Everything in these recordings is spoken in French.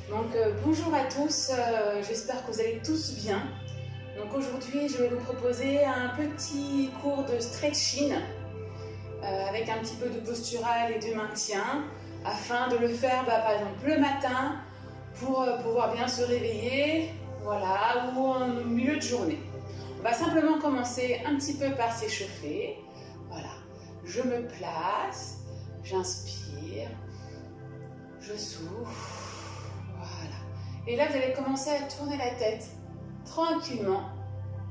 Donc bonjour à tous, j'espère que vous allez tous bien. Donc aujourd'hui je vais vous proposer un petit cours de stretching avec un petit peu de postural et de maintien afin de le faire par exemple le matin pour pouvoir bien se réveiller, voilà, ou en milieu de journée. On va simplement commencer un petit peu par s'échauffer. Voilà, je me place, j'inspire, je souffle. Voilà. Et là, vous allez commencer à tourner la tête tranquillement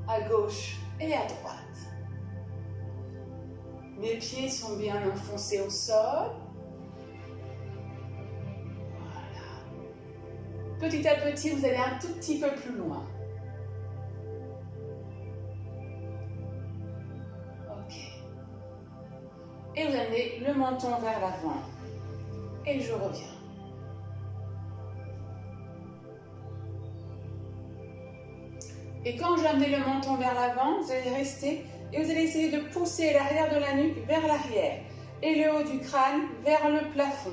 à gauche et à droite. Mes pieds sont bien enfoncés au sol. Voilà. Petit à petit, vous allez un tout petit peu plus loin. Ok. Et vous amenez le menton vers l'avant. Et je reviens. Et quand j'ai amené le menton vers l'avant, vous allez rester et vous allez essayer de pousser l'arrière de la nuque vers l'arrière et le haut du crâne vers le plafond.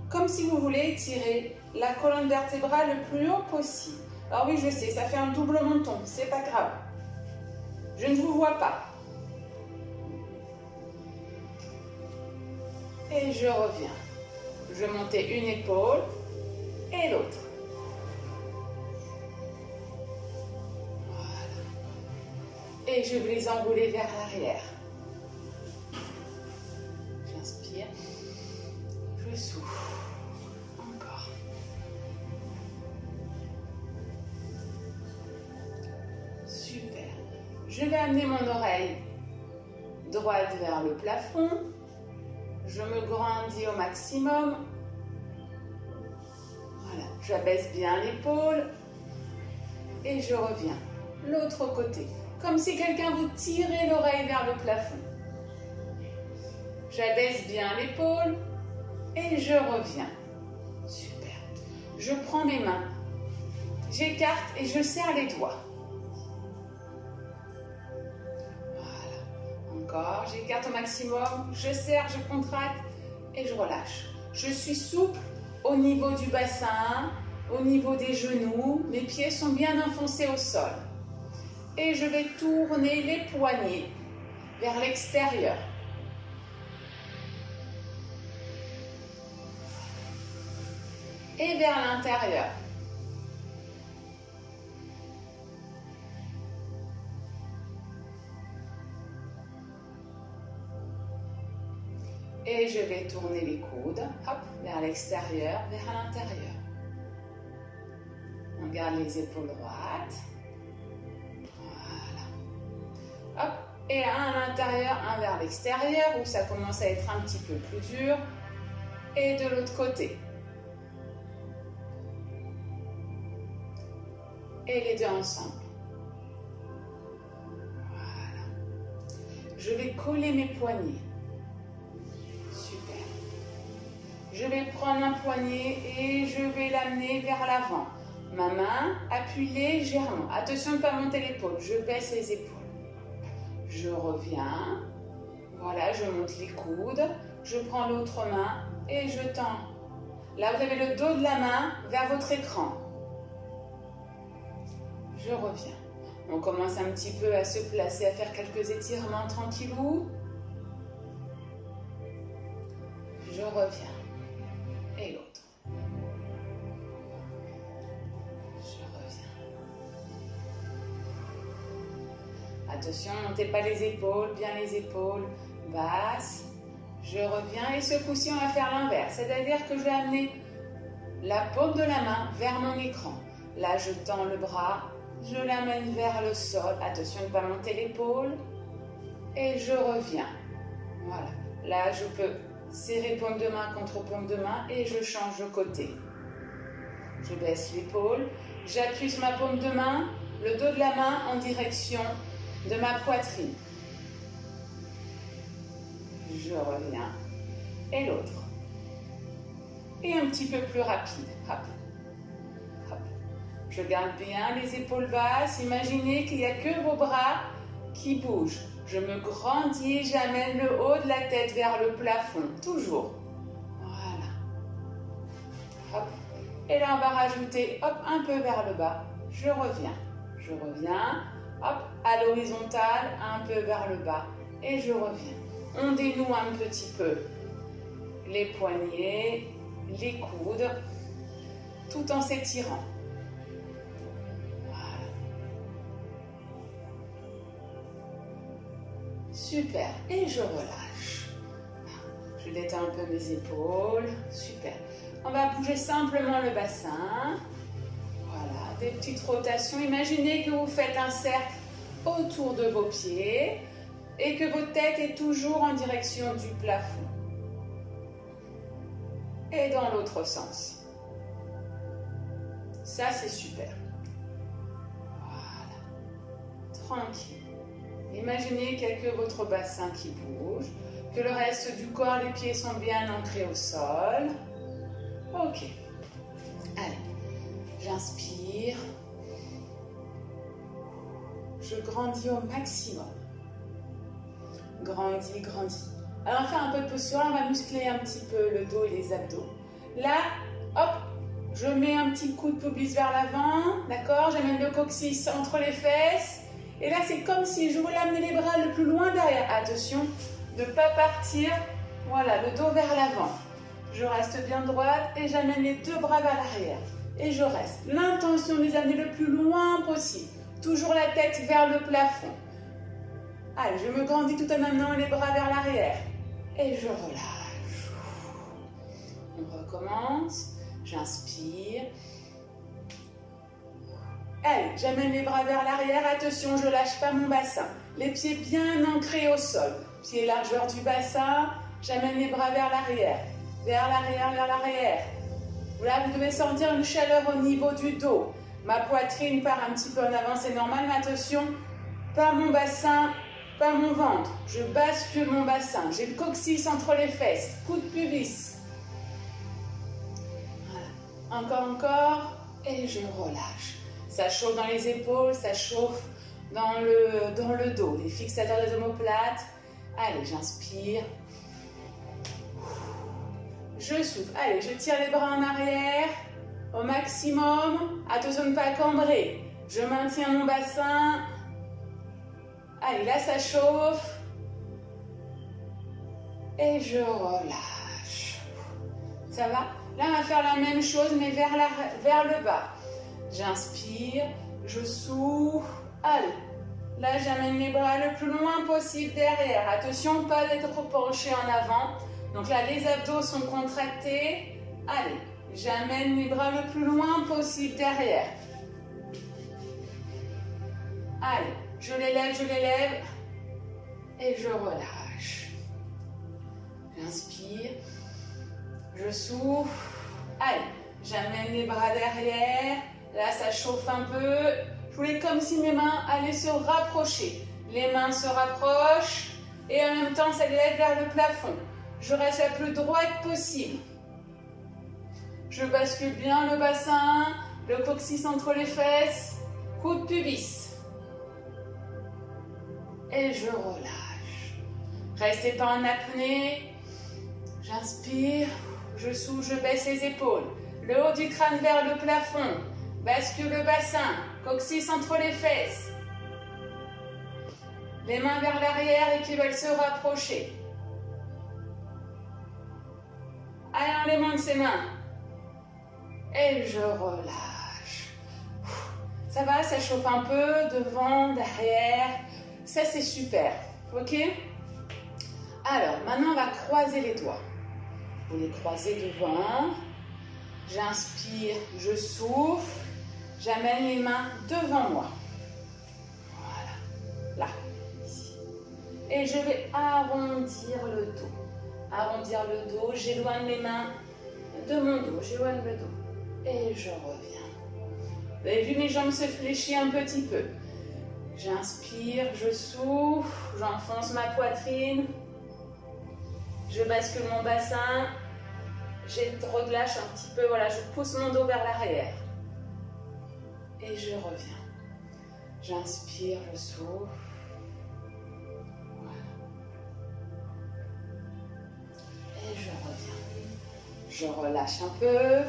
Comme si vous voulez étirer la colonne vertébrale le plus haut possible. Alors oui, je sais, ça fait un double menton, c'est pas grave. Je ne vous vois pas. Et je reviens. Je monte une épaule et l'autre. Et je vais les enrouler vers l'arrière. J'inspire. Je souffle. Encore. Super. Je vais amener mon oreille droite vers le plafond. Je me grandis au maximum. Voilà. J'abaisse bien l'épaule. Et je reviens. L'autre côté. Comme si quelqu'un vous tirait l'oreille vers le plafond. J'abaisse bien l'épaule et je reviens. Super. Je prends mes mains, j'écarte et je serre les doigts. Voilà. Encore, j'écarte au maximum, je serre, je contracte et je relâche. Je suis souple au niveau du bassin, au niveau des genoux. Mes pieds sont bien enfoncés au sol. Et je vais tourner les poignets vers l'extérieur. Et vers l'intérieur. Et je vais tourner les coudes, hop, vers l'extérieur, vers l'intérieur. On garde les épaules droites. Hop, et un à l'intérieur, un vers l'extérieur, où ça commence à être un petit peu plus dur. Et de l'autre côté. Et les deux ensemble. Voilà. Je vais coller mes poignets. Super. Je vais prendre un poignet et je vais l'amener vers l'avant. Ma main appuie légèrement. Attention de ne pas monter l'épaule. Je baisse les épaules. Je reviens, voilà, je monte les coudes, je prends l'autre main et je tends. Là, vous avez le dos de la main vers votre écran. Je reviens. On commence un petit peu à se placer, à faire quelques étirements tranquillou. Je reviens. Et l'autre. Attention, ne montez pas les épaules, bien les épaules basses. Je reviens et ce coup-ci, on va faire l'inverse. C'est-à-dire que je vais amener la paume de la main vers mon écran. Là, je tends le bras, je l'amène vers le sol. Attention de ne pas monter l'épaule. Et je reviens. Voilà. Là, je peux serrer paume de main contre paume de main et je change de côté. Je baisse l'épaule. J'appuie sur ma paume de main, le dos de la main en direction de ma poitrine. Je reviens. Et l'autre. Et un petit peu plus rapide. Hop. Hop. Je garde bien les épaules basses. Imaginez qu'il n'y a que vos bras qui bougent. Je me grandis, j'amène le haut de la tête vers le plafond. Toujours. Voilà. Hop. Et là, on va rajouter, hop, un peu vers le bas. Je reviens, hop, à l'horizontale, un peu vers le bas. Et je reviens. On dénoue un petit peu les poignets, les coudes, tout en s'étirant. Voilà. Super. Et je relâche. Je détends un peu mes épaules. Super. On va bouger simplement le bassin. Voilà, des petites rotations. Imaginez que vous faites un cercle autour de vos pieds et que votre tête est toujours en direction du plafond. Et dans l'autre sens. Ça, c'est super. Voilà. Tranquille. Imaginez qu'il n'y a que votre bassin qui bouge, que le reste du corps, les pieds sont bien ancrés au sol. Ok. Allez, j'inspire. Je grandis au maximum. Grandis, grandis. Alors, on va faire un peu de posture. On va muscler un petit peu le dos et les abdos. Là, hop, je mets un petit coup de pubis vers l'avant. D'accord? J'amène le coccyx entre les fesses. Et là, c'est comme si je voulais amener les bras le plus loin derrière. Attention de ne pas partir. Voilà, le dos vers l'avant. Je reste bien droite et j'amène les deux bras vers l'arrière. Et je reste. L'intention de les amener le plus loin possible. Toujours la tête vers le plafond. Allez, je me grandis tout en amenant les bras vers l'arrière. Et je relâche. On recommence. J'inspire. Allez, j'amène les bras vers l'arrière. Attention, je ne lâche pas mon bassin. Les pieds bien ancrés au sol. Pieds largeur du bassin. J'amène les bras vers l'arrière. Vers l'arrière, vers l'arrière. Là, vous devez sentir une chaleur au niveau du dos. Ma poitrine part un petit peu en avant, c'est normal, mais attention, pas mon bassin, pas mon ventre. Je bascule mon bassin. J'ai le coccyx entre les fesses. Coup de pubis. Voilà. Encore. Et je relâche. Ça chauffe dans les épaules, ça chauffe dans le dos. Les fixateurs des omoplates. Allez, j'inspire. Je souffle. Allez, je tire les bras en arrière au maximum. Attention de ne pas cambrer. Je maintiens mon bassin. Allez, là, ça chauffe. Et je relâche. Ça va? Là, on va faire la même chose, mais vers le bas. J'inspire. Je souffle. Allez. Là, j'amène les bras le plus loin possible derrière. Attention, pas d'être penché en avant. Donc là, les abdos sont contractés. Allez, j'amène les bras le plus loin possible derrière. Allez, je l'élève. Et je relâche. J'inspire. Je souffle. Allez, j'amène les bras derrière. Là, ça chauffe un peu. Je voulais comme si mes mains allaient se rapprocher. Les mains se rapprochent. Et en même temps, ça les lève vers le plafond. Je reste la plus droite possible. Je bascule bien le bassin, le coccyx entre les fesses, coup de pubis. Et je relâche. Restez pas en apnée. J'inspire, je souffle, je baisse les épaules. Le haut du crâne vers le plafond. Bascule le bassin, coccyx entre les fesses. Les mains vers l'arrière et qui veulent se rapprocher. Allez, on les monte ses mains. Et je relâche. Ça va, ça chauffe un peu, devant, derrière. Ça, c'est super. Ok? Alors, maintenant, on va croiser les doigts. Vous les croisez devant. J'inspire, je souffle. J'amène les mains devant moi. Voilà. Là, ici. Et je vais arrondir le dos. Arrondir le dos, j'éloigne les mains de mon dos, j'éloigne le dos. Et je reviens. Vous avez vu, mes jambes se fléchissent un petit peu. J'inspire, je souffle, j'enfonce ma poitrine. Je bascule mon bassin. Je relâche un petit peu, voilà, je pousse mon dos vers l'arrière. Et je reviens. J'inspire, je souffle. Je reviens. Je relâche un peu.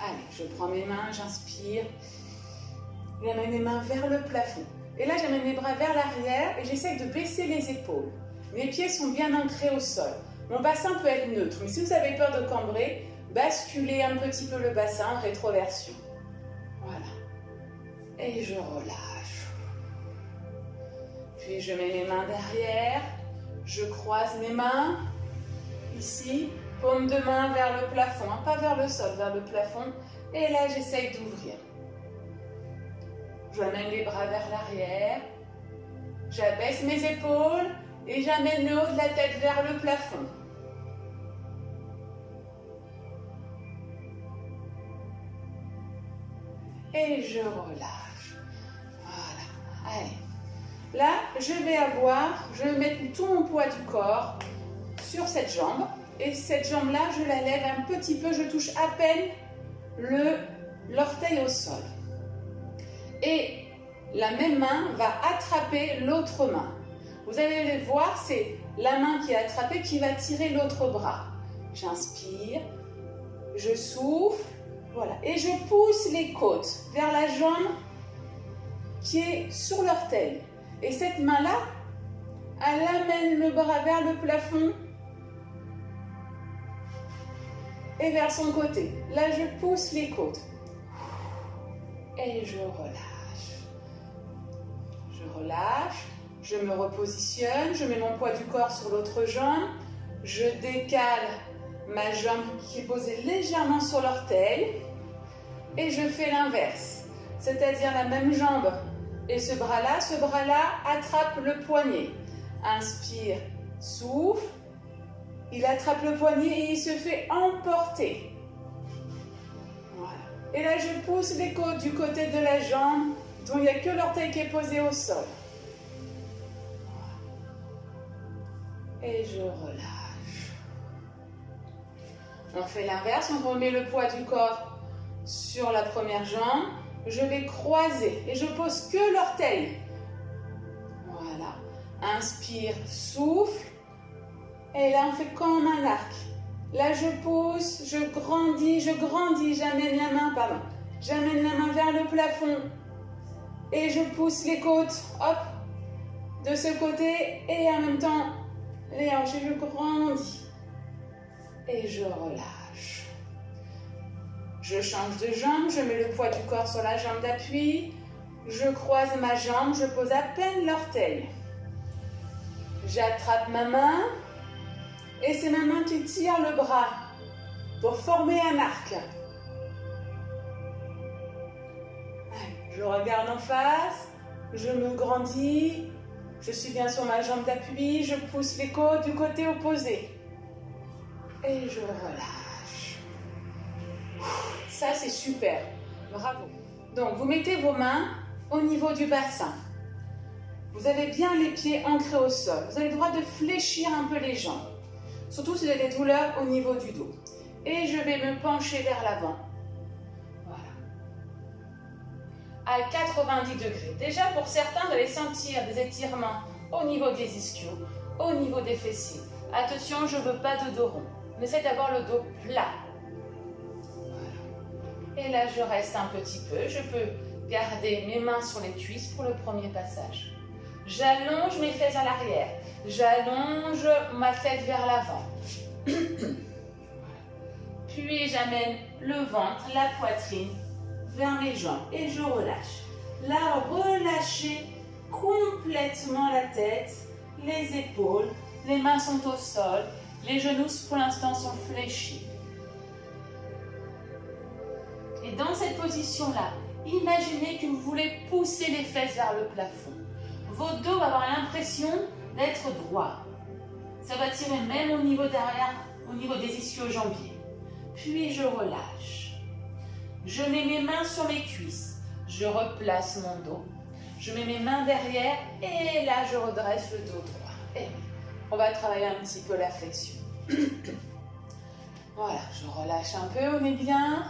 Allez, je prends mes mains, j'inspire. J'amène mes mains vers le plafond. Et là, j'amène mes bras vers l'arrière et j'essaie de baisser les épaules. Mes pieds sont bien ancrés au sol. Mon bassin peut être neutre, mais si vous avez peur de cambrer, basculez un petit peu le bassin en rétroversion. Voilà. Et je relâche. Puis je mets mes mains derrière. Je croise mes mains. Ici, paume de main vers le plafond, hein, pas vers le sol, vers le plafond. Et là, j'essaye d'ouvrir. J'amène les bras vers l'arrière. J'abaisse mes épaules et j'amène le haut de la tête vers le plafond. Et je relâche. Voilà. Allez. Là, je vais mettre tout mon poids du corps sur cette jambe. Et cette jambe-là, je la lève un petit peu. Je touche à peine l'orteil au sol. Et la même main va attraper l'autre main. Vous allez le voir, c'est la main qui est attrapée qui va tirer l'autre bras. J'inspire, je souffle, voilà. Et je pousse les côtes vers la jambe qui est sur l'orteil. Et cette main-là, elle amène le bras vers le plafond et vers son côté. Là, je pousse les côtes. Et je relâche. Je relâche. Je me repositionne. Je mets mon poids du corps sur l'autre jambe. Je décale ma jambe qui est posée légèrement sur l'orteil. Et je fais l'inverse. C'est-à-dire la même jambe et ce bras-là attrape le poignet. Inspire, souffle. Il attrape le poignet et il se fait emporter. Voilà. Et là, je pousse les côtes du côté de la jambe dont il n'y a que l'orteil qui est posé au sol. Voilà. Et je relâche. On fait l'inverse, on remet le poids du corps sur la première jambe. Je vais croiser et je pose que l'orteil. Voilà. Inspire, souffle. Et là, on fait comme un arc. Là, je pousse, je grandis, j'amène la main vers le plafond. Et je pousse les côtes, hop, de ce côté. Et en même temps, les hanches, je grandis. Et je relâche. Je change de jambe, je mets le poids du corps sur la jambe d'appui. Je croise ma jambe, je pose à peine l'orteil. J'attrape ma main. Et c'est ma main qui tire le bras pour former un arc. Je regarde en face, je me grandis, je suis bien sur ma jambe d'appui, je pousse les côtes du côté opposé. Et je relâche. Ça, c'est super. Bravo. Donc, vous mettez vos mains au niveau du bassin. Vous avez bien les pieds ancrés au sol. Vous avez le droit de fléchir un peu les jambes. Surtout si vous avez des douleurs au niveau du dos. Et je vais me pencher vers l'avant. Voilà. À 90 degrés. Déjà, pour certains, vous allez sentir des étirements au niveau des ischios, au niveau des fessiers. Attention, je ne veux pas de dos rond. On essaie d'avoir le dos plat. Voilà. Et là, je reste un petit peu. Je peux garder mes mains sur les cuisses pour le premier passage. J'allonge mes fesses à l'arrière. J'allonge ma tête vers l'avant. Puis j'amène le ventre, la poitrine vers mes jambes et je relâche. Là, relâchez complètement la tête, les épaules, les mains sont au sol, les genoux pour l'instant sont fléchis. Et dans cette position-là, imaginez que vous voulez pousser les fesses vers le plafond. Votre dos va avoir l'impression d'être droit. Ça va tirer même au niveau derrière, au niveau des ischio-jambiers. Puis je relâche. Je mets mes mains sur mes cuisses. Je replace mon dos. Je mets mes mains derrière et là je redresse le dos droit. Et on va travailler un petit peu la flexion. Voilà, je relâche un peu, on est bien.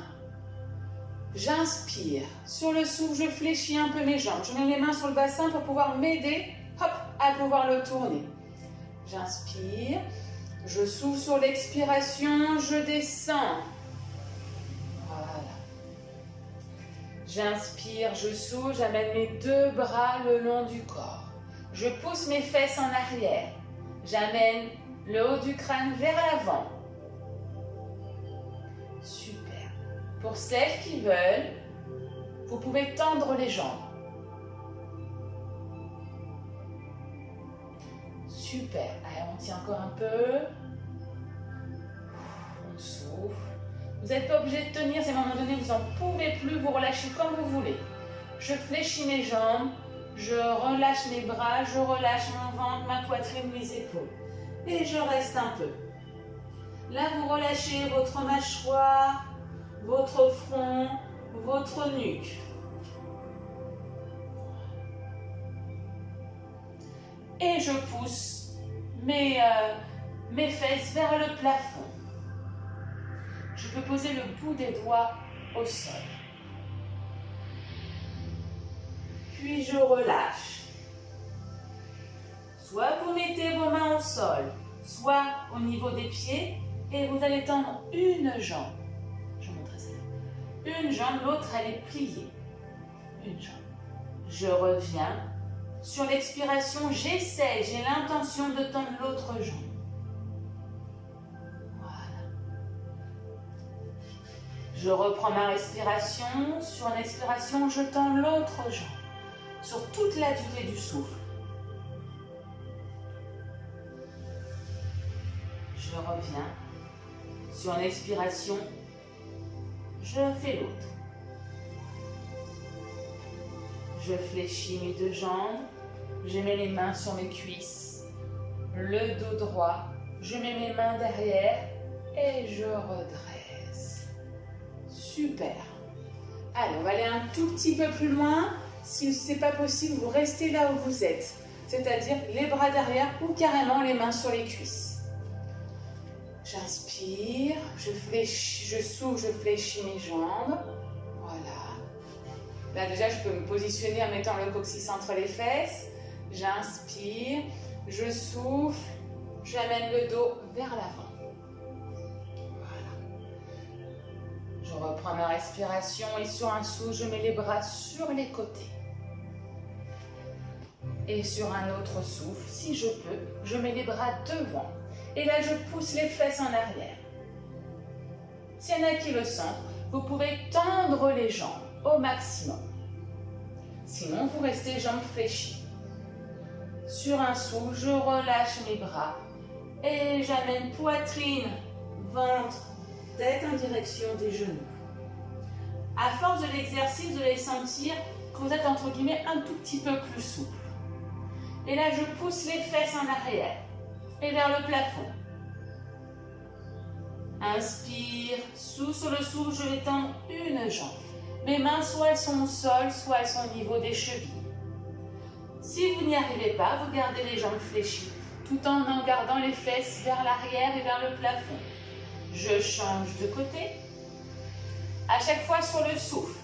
J'inspire. Sur le souffle, je fléchis un peu mes jambes. Je mets les mains sur le bassin pour pouvoir m'aider à pouvoir le tourner. J'inspire. Je souffle sur l'expiration. Je descends. Voilà. J'inspire, je souffle, j'amène mes deux bras le long du corps. Je pousse mes fesses en arrière. J'amène le haut du crâne vers l'avant. Super. Pour celles qui veulent, vous pouvez tendre les jambes. Super. Allez, on tient encore un peu. On souffle. Vous n'êtes pas obligé de tenir, si à un moment donné vous n'en pouvez plus, vous relâchez comme vous voulez. Je fléchis mes jambes, je relâche mes bras, je relâche mon ventre, ma poitrine, mes épaules. Et je reste un peu. Là, vous relâchez votre mâchoire, votre front, votre nuque. Et je pousse mes fesses vers le plafond. Je peux poser le bout des doigts au sol. Puis je relâche. Soit vous mettez vos mains au sol, soit au niveau des pieds, et vous allez tendre une jambe. Je vais montrer ça. Une jambe, l'autre elle est pliée. Une jambe. Je reviens. Sur l'expiration, j'essaie, j'ai l'intention de tendre l'autre jambe. Je reprends ma respiration. Sur l'expiration, je tends l'autre jambe. Sur toute la durée du souffle. Je reviens. Sur l'expiration, je fais l'autre. Je fléchis mes deux jambes. Je mets les mains sur mes cuisses. Le dos droit. Je mets mes mains derrière et je redresse. Super. Allez, on va aller un tout petit peu plus loin. Si ce n'est pas possible, vous restez là où vous êtes. C'est-à-dire les bras derrière ou carrément les mains sur les cuisses. J'inspire, je souffle, je fléchis mes jambes. Voilà. Là déjà, je peux me positionner en mettant le coccyx entre les fesses. J'inspire, je souffle, j'amène le dos vers l'avant. Je reprends ma respiration et sur un souffle, je mets les bras sur les côtés. Et sur un autre souffle, si je peux, je mets les bras devant. Et là, je pousse les fesses en arrière. S'il y en a qui le sentent, vous pouvez tendre les jambes au maximum. Sinon, vous restez jambes fléchies. Sur un souffle, je relâche mes bras et j'amène poitrine, ventre, tête en direction des genoux. À force de l'exercice, vous allez sentir que vous êtes entre guillemets un tout petit peu plus souple. Et là, je pousse les fesses en arrière et vers le plafond. Inspire, souffle sur le souffle, je vais tendre une jambe. Mes mains, soit elles sont au sol, soit elles sont au niveau des chevilles. Si vous n'y arrivez pas, vous gardez les jambes fléchies, tout en gardant les fesses vers l'arrière et vers le plafond. Je change de côté. À chaque fois sur le souffle.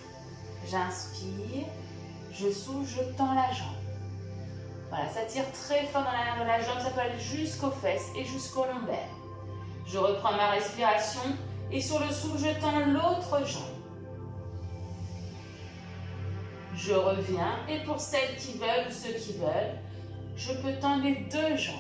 J'inspire, je souffle, je tends la jambe. Voilà, ça tire très fort dans l'arrière de la jambe, ça peut aller jusqu'aux fesses et jusqu'au lombaire. Je reprends ma respiration et sur le souffle, je tends l'autre jambe. Je reviens et pour celles qui veulent ou ceux qui veulent, je peux tendre les deux jambes.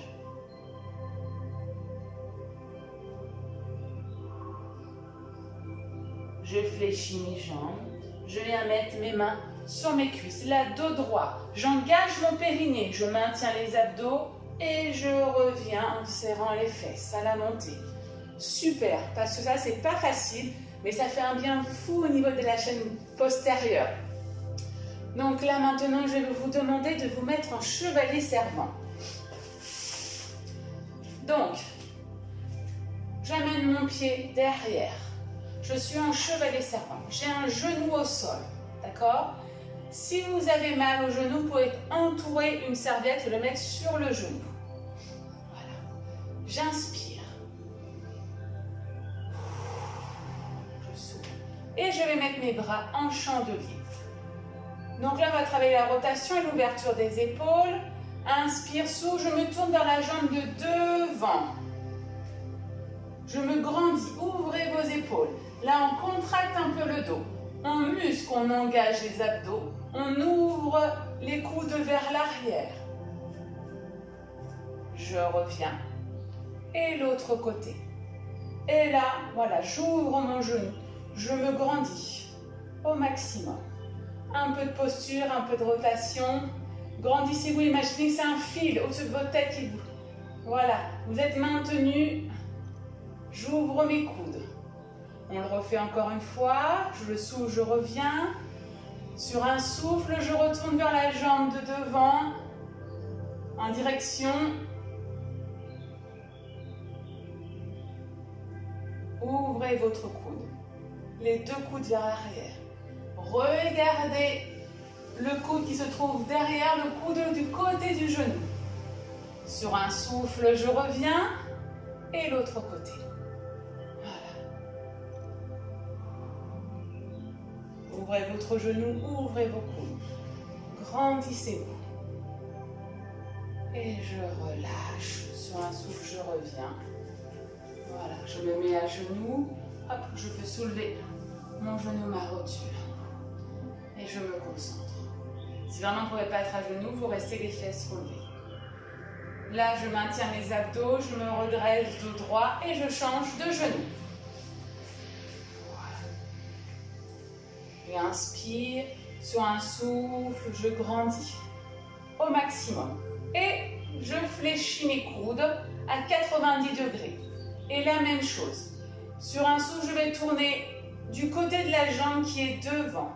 Je fléchis mes jambes, je viens mettre mes mains sur mes cuisses, là, dos droit. J'engage mon périnée, je maintiens les abdos et je reviens en serrant les fesses à la montée. Super, parce que ça, c'est pas facile, mais ça fait un bien fou au niveau de la chaîne postérieure. Donc là, maintenant, je vais vous demander de vous mettre en chevalier servant. Donc, j'amène mon pied derrière. Je suis en chevalier servant. J'ai un genou au sol, d'accord? Si vous avez mal au genou, vous pouvez entourer une serviette et le mettre sur le genou. Voilà. J'inspire. Je souffle. Et je vais mettre mes bras en chandelier. Donc là, on va travailler la rotation et l'ouverture des épaules. Inspire, souffle, je me tourne vers la jambe de devant. Je me grandis, ouvrez vos épaules. Là, on contracte un peu le dos. On muscle, on engage les abdos. On ouvre les coudes vers l'arrière. Je reviens. Et l'autre côté. Et là, voilà, j'ouvre mon genou. Je me grandis au maximum. Un peu de posture, un peu de rotation. Grandissez-vous, imaginez que c'est un fil au-dessus de votre tête qui vous... Voilà, vous êtes maintenu. J'ouvre mes coudes. On le refait encore une fois. Je le souffle, je reviens. Sur un souffle, je retourne vers la jambe de devant. En direction. Ouvrez votre coude. Les deux coudes vers l'arrière. Regardez le coude qui se trouve derrière le coude du côté du genou. Sur un souffle, je reviens. Et l'autre côté. Ouvrez votre genou, ouvrez vos coudes. Grandissez-vous. Et je relâche. Sur un souffle, je reviens. Voilà, je me mets à genoux. Hop, je peux soulever mon genou, ma rotule. Et je me concentre. Si vraiment vous ne pouvez pas être à genoux, vous restez les fesses relevées. Là, je maintiens mes abdos, je me redresse dos droit et je change de genou. Et inspire, sur un souffle, je grandis au maximum. Et je fléchis mes coudes à 90 degrés. Et la même chose. Sur un souffle, je vais tourner du côté de la jambe qui est devant.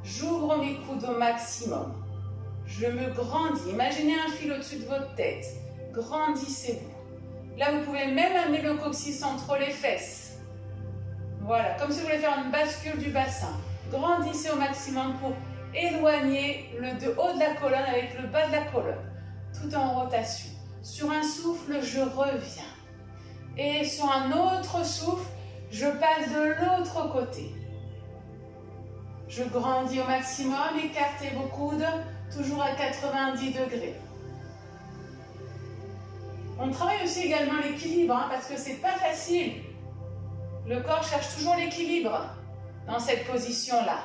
J'ouvre mes coudes au maximum. Je me grandis. Imaginez un fil au-dessus de votre tête. Grandissez-vous. Là, vous pouvez même amener le coccyx entre les fesses. Voilà, comme si vous voulez faire une bascule du bassin. Grandissez au maximum pour éloigner le haut de la colonne avec le bas de la colonne, tout en rotation. Sur un souffle, je reviens. Et sur un autre souffle, je passe de l'autre côté. Je grandis au maximum, écartez vos coudes, toujours à 90 degrés. On travaille aussi également l'équilibre, parce que c'est pas facile. Le corps cherche toujours l'équilibre dans cette position-là.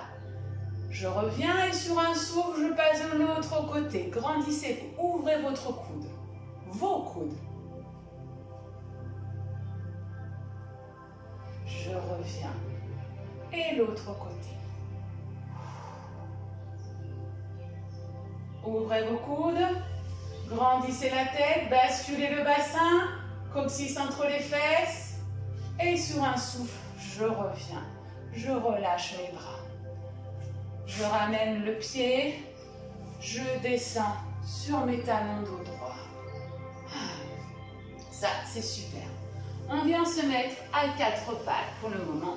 Je reviens et sur un souffle, je passe de l'autre côté. Grandissez-vous, ouvrez votre coude, vos coudes. Je reviens. Et l'autre côté. Ouvrez vos coudes. Grandissez la tête. Basculez le bassin. Coccyx entre les fesses. Et sur un souffle, je reviens. Je relâche mes bras. Je ramène le pied. Je descends sur mes talons dos droit. Ça, c'est super. On vient se mettre à 4 pattes pour le moment.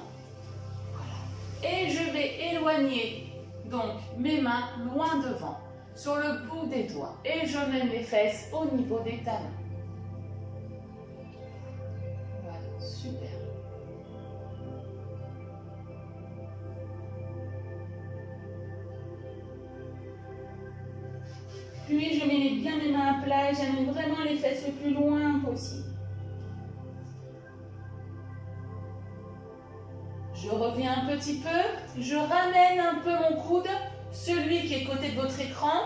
Voilà. Et je vais éloigner donc mes mains loin devant, sur le bout des doigts. Et je mets mes fesses au niveau des talons. Voilà, super. Puis je mets bien mes mains à plat et j'amène vraiment les fesses le plus loin possible. Je reviens un petit peu, je ramène un peu mon coude, celui qui est côté de votre écran,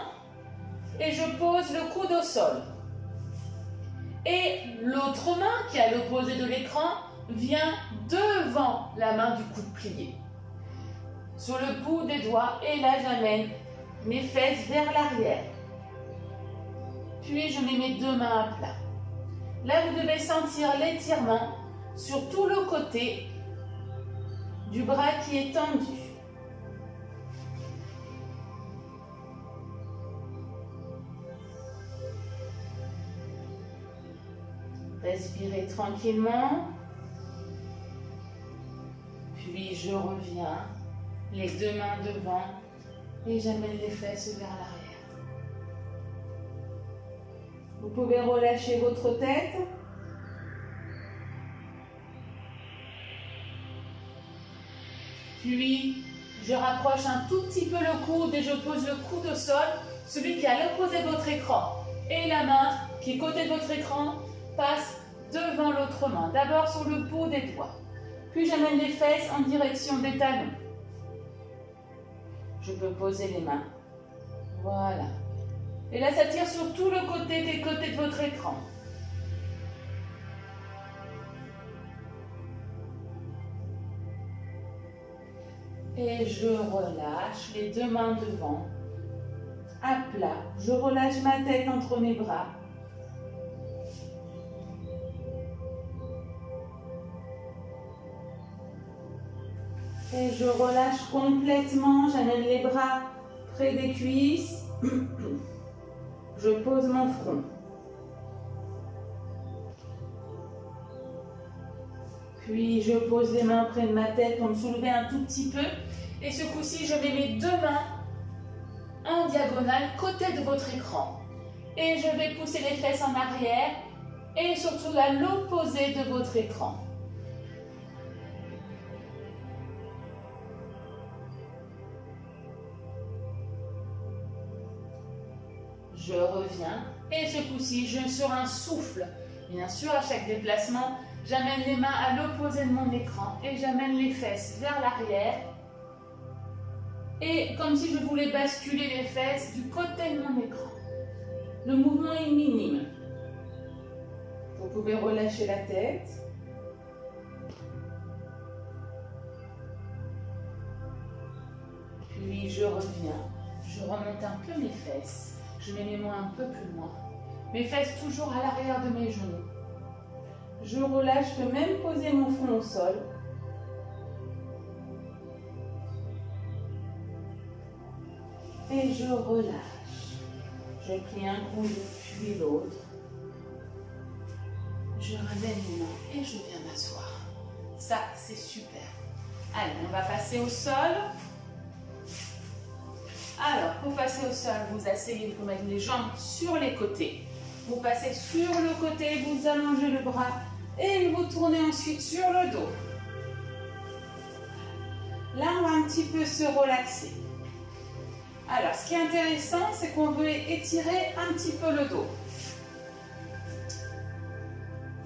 et je pose le coude au sol. Et l'autre main, qui est à l'opposé de l'écran, vient devant la main du coude plié. Sur le bout des doigts, et là j'amène mes fesses vers l'arrière. Puis je mets mes deux mains à plat. Là vous devez sentir l'étirement sur tout le côté du bras qui est tendu. Respirez tranquillement. Puis je reviens, les deux mains devant et j'amène les fesses vers l'arrière. Vous pouvez relâcher votre tête. Puis, je rapproche un tout petit peu le coude et je pose le coude au sol, celui qui est à l'opposé de votre écran. Et la main qui est côté de votre écran passe devant l'autre main, d'abord sur le bout des doigts. Puis j'amène les fesses en direction des talons. je peux poser les mains. Voilà. Et là, ça tire sur tout le côté des côtés de votre écran. Et je relâche les deux mains devant, à plat. Je relâche ma tête entre mes bras. Et je relâche complètement, j'amène les bras près des cuisses. Je pose mon front. Puis je pose les mains près de ma tête pour me soulever un tout petit peu. Et ce coup-ci, je mets mes deux mains en diagonale, côté de votre écran. Et je vais pousser les fesses en arrière et surtout à l'opposé de votre écran. Je reviens et ce coup-ci, sur un souffle. Bien sûr, à chaque déplacement, j'amène les mains à l'opposé de mon écran et j'amène les fesses vers l'arrière. Et comme si je voulais basculer les fesses du côté de mon écran. Le mouvement est minime. Vous pouvez relâcher la tête. Puis je reviens. Je remonte un peu mes fesses. Je mets mes mains un peu plus loin. Mes fesses toujours à l'arrière de mes genoux. Je relâche, je peux même poser mon front au sol. Et je relâche. Je plie un coude puis l'autre. Je ramène les mains et je viens m'asseoir. Ça, c'est super. Allez, on va passer au sol. Alors, pour passer au sol, vous asseyez, vous mettez les jambes sur les côtés. Vous passez sur le côté, vous allongez le bras et vous tournez ensuite sur le dos. Là, on va un petit peu se relaxer. Alors, ce qui est intéressant, c'est qu'on veut étirer un petit peu le dos.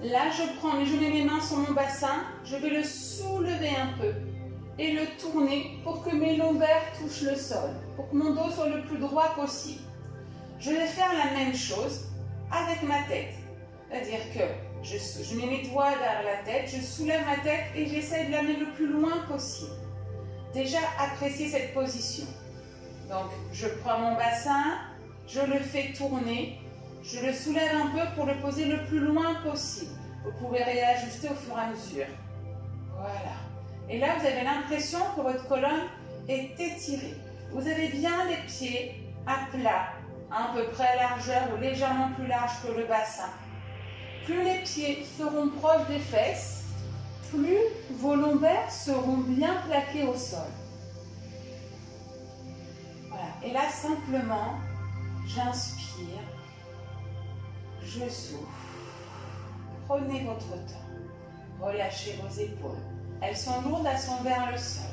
Là, je mets mes mains sur mon bassin, je vais le soulever un peu et le tourner pour que mes lombaires touchent le sol, pour que mon dos soit le plus droit possible. Je vais faire la même chose avec ma tête. C'est-à-dire que je mets mes doigts derrière la tête, je soulève ma tête et j'essaie de l'amener le plus loin possible. Déjà, appréciez cette position. Donc, je prends mon bassin, je le fais tourner, je le soulève un peu pour le poser le plus loin possible. Vous pouvez réajuster au fur et à mesure. Voilà. Et là, vous avez l'impression que votre colonne est étirée. Vous avez bien les pieds à plat, à peu près à largeur ou légèrement plus large que le bassin. Plus les pieds seront proches des fesses, plus vos lombaires seront bien plaqués au sol. Voilà. Et là, simplement, j'inspire, je souffle. Prenez votre temps. Relâchez vos épaules. Elles sont lourdes, elles sont vers le sol.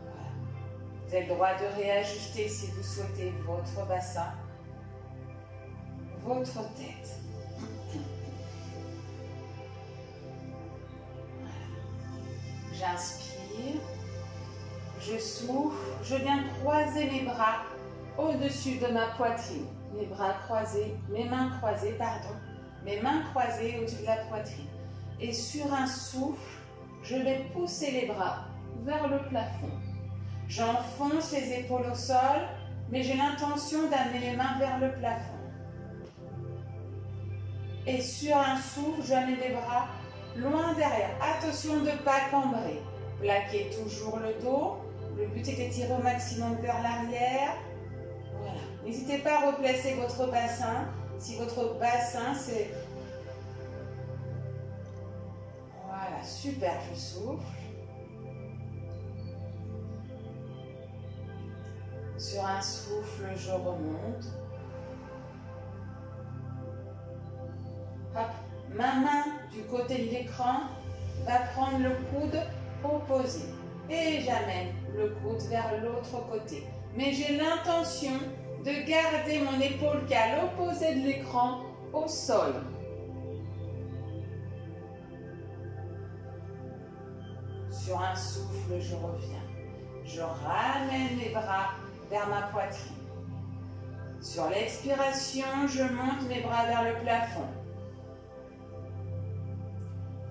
Voilà. Vous avez le droit de réajuster si vous souhaitez votre bassin, votre tête. Voilà. J'inspire, je souffle, je viens croiser mes bras au-dessus de ma poitrine. Les bras croisés, mes mains croisées, pardon. Mes mains croisées au-dessus de la poitrine. Et sur un souffle, je vais pousser les bras vers le plafond. J'enfonce les épaules au sol, mais j'ai l'intention d'amener les mains vers le plafond. Et sur un souffle, j'amène les bras loin derrière. Attention de ne pas cambrer. Plaquez toujours le dos. Le but est d'étirer au maximum vers l'arrière. Voilà. N'hésitez pas à replacer votre bassin. Si votre bassin, c'est... Voilà, super, je souffle. Sur un souffle, je remonte. Hop. Ma main du côté de l'écran va prendre le coude opposé. Et j'amène le coude vers l'autre côté. Mais j'ai l'intention de garder mon épaule qui est à l'opposé de l'écran au sol. Sur un souffle, je reviens. Je ramène mes bras vers ma poitrine. Sur l'expiration, je monte mes bras vers le plafond.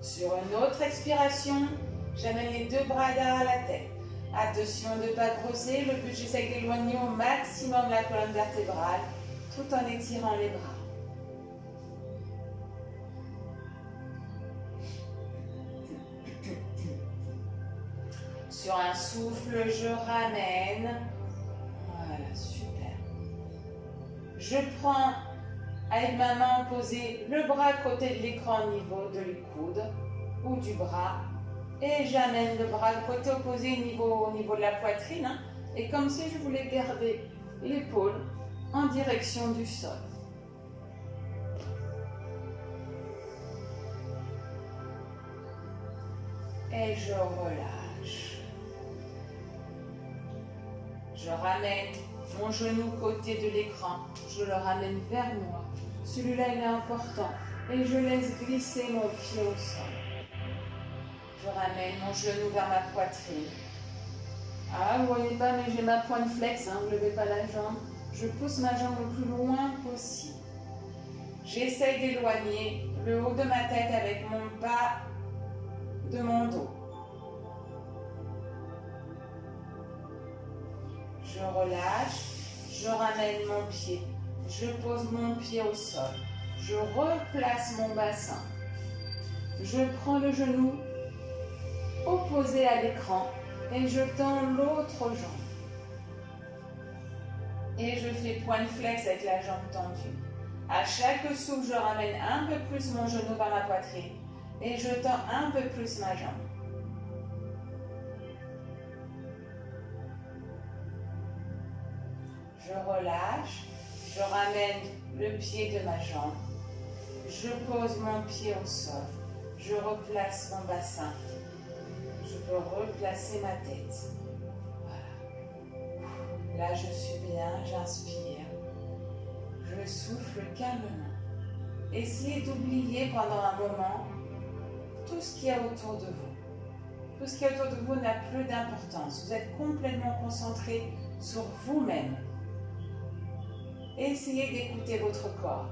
Sur une autre expiration, j'amène les deux bras derrière la tête. Attention de ne pas grosser, le but j'essaie d'éloigner au maximum la colonne vertébrale tout en étirant les bras. Sur un souffle, je ramène. Voilà, super. Je prends avec ma main posée le bras à côté de l'écran au niveau de les coudes ou du bras. Et j'amène le bras de côté opposé au niveau de la poitrine. Et comme si je voulais garder l'épaule en direction du sol. Et je relâche. Je ramène mon genou côté de l'écran. Je le ramène vers moi. Celui-là, il est important. Et je laisse glisser mon pied au sol. Je ramène mon genou vers ma poitrine. Ah, vous ne voyez pas, mais j'ai ma pointe flex, hein, vous ne levez pas la jambe. Je pousse ma jambe le plus loin possible. J'essaie d'éloigner le haut de ma tête avec mon bas de mon dos. Je relâche, je ramène mon pied. Je pose mon pied au sol. Je replace mon bassin. Je prends le genou opposé à l'écran et je tends l'autre jambe. Et je fais pointe flex avec la jambe tendue. À chaque souffle, je ramène un peu plus mon genou vers ma poitrine et je tends un peu plus ma jambe. Je relâche, je ramène le pied de ma jambe. Je pose mon pied au sol. Je replace mon bassin. Je peux replacer ma tête. Voilà. Là, je suis bien, j'inspire. Je souffle calmement. Essayez d'oublier pendant un moment tout ce qu'il y a autour de vous. Tout ce qui est autour de vous n'a plus d'importance. Vous êtes complètement concentré sur vous-même. Essayez d'écouter votre corps.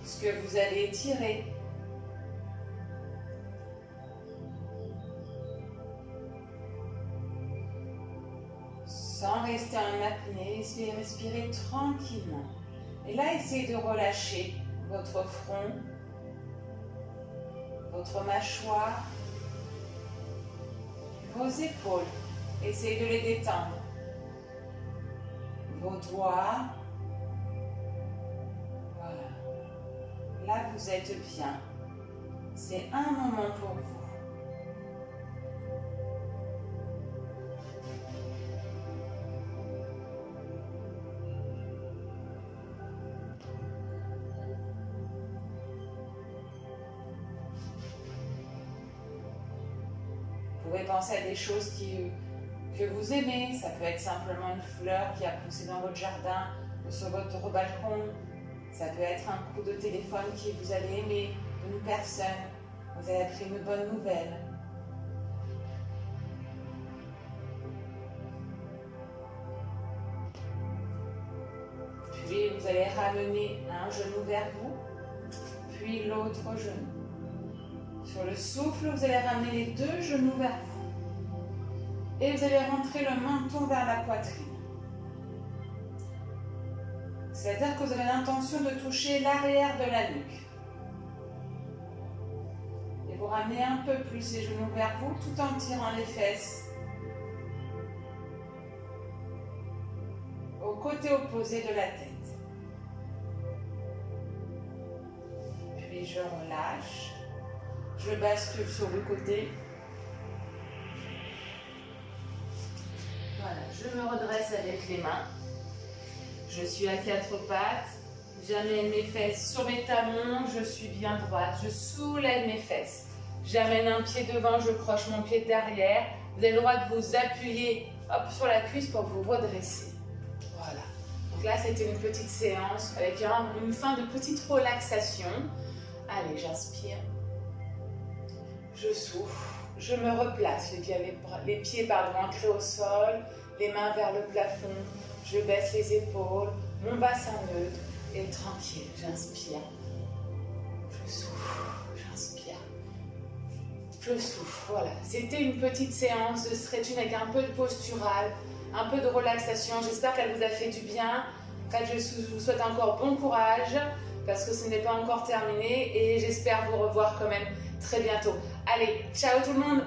Ce que vous allez étirer. Sans rester en apnée, essayez de respirer tranquillement. Et là, essayez de relâcher votre front, votre mâchoire, vos épaules. Essayez de les détendre. Vos doigts. Voilà. Là, vous êtes bien. C'est un moment pour vous. Vous pouvez penser à des choses que vous aimez. Ça peut être simplement une fleur qui a poussé dans votre jardin ou sur votre balcon. Ça peut être un coup de téléphone que vous avez aimé, d'une personne. Vous avez appris une bonne nouvelle. Puis vous allez ramener un genou vers vous, puis l'autre genou. Sur le souffle, vous allez ramener les deux genoux vers vous. Et vous allez rentrer le menton vers la poitrine. C'est-à-dire que vous avez l'intention de toucher l'arrière de la nuque. Et vous ramenez un peu plus les genoux vers vous tout en tirant les fesses au côté opposé de la tête. Puis je relâche. Je bascule sur le côté. Voilà, je me redresse avec les mains. Je suis à quatre pattes. J'amène mes fesses sur mes talons. Je suis bien droite. Je soulève mes fesses. J'amène un pied devant. Je croche mon pied derrière. Vous avez le droit de vous appuyer sur la cuisse pour vous redresser. Voilà. Donc là, c'était une petite séance avec une fin de petite relaxation. Allez, j'inspire. Je souffle, je me replace, les pieds ancrés au sol, les mains vers le plafond, je baisse les épaules, mon bassin neutre et tranquille, j'inspire. Je souffle, j'inspire. Je souffle, voilà. C'était une petite séance de stretching avec un peu de postural, un peu de relaxation. J'espère qu'elle vous a fait du bien. En fait, je vous souhaite encore bon courage parce que ce n'est pas encore terminé et j'espère vous revoir quand même très bientôt. Allez, ciao tout le monde!